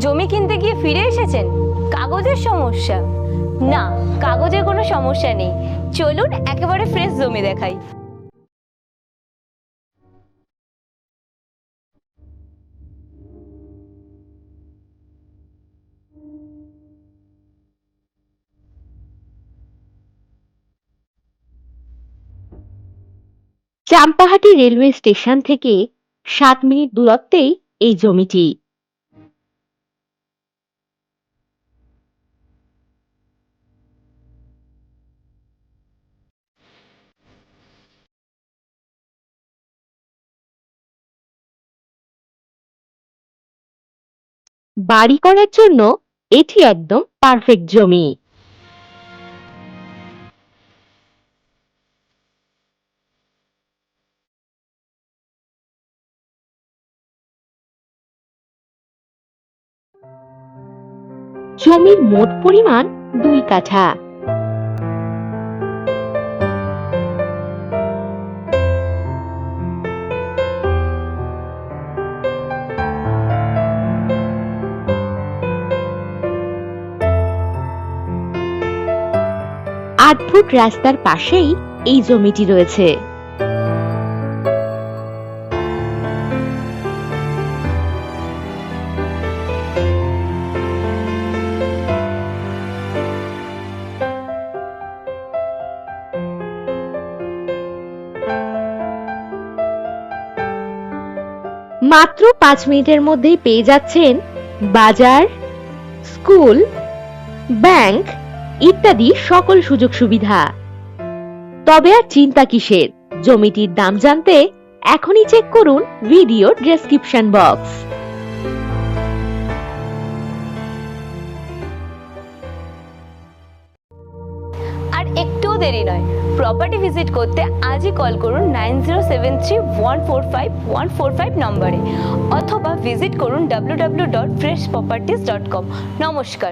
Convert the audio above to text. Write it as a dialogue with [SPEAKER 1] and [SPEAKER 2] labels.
[SPEAKER 1] জমি কিনতে গিয়ে ফিরে এসেছেন? কাগজের সমস্যা? না, কাগজের কোনো সমস্যা নেই। চলুন একেবারে ফ্রেশ জমি দেখাই।
[SPEAKER 2] চাম্পাহাটি রেলওয়ে স্টেশন থেকে 7 মিনিট দূরত্বেই এই জমিটি। বাড়ি করার জন্য এটি একদম পারফেক্ট জমি। জমির মোট পরিমাণ 2 কাঠা। আটফুট রাস্তার পাশেই এই জমিটি রয়েছে। মাত্র 5 মিনিটের মধ্যেই পেয়ে যাচ্ছেন বাজার, স্কুল, ব্যাংক ইত্যাদি সকল সুযোগ সুবিধা। তবে আর চিন্তা কিসের? জমিটির দাম জানতে এখনই চেক করুন ভিডিও ডেসক্রিপশন বক্স।
[SPEAKER 1] আর একটুও দেরি নয়, প্রপার্টি ভিজিট করতে আজই কল করুন 9073145145 নম্বরে, অথবা ভিজিট করুন www.freshproperties.com। নমস্কার।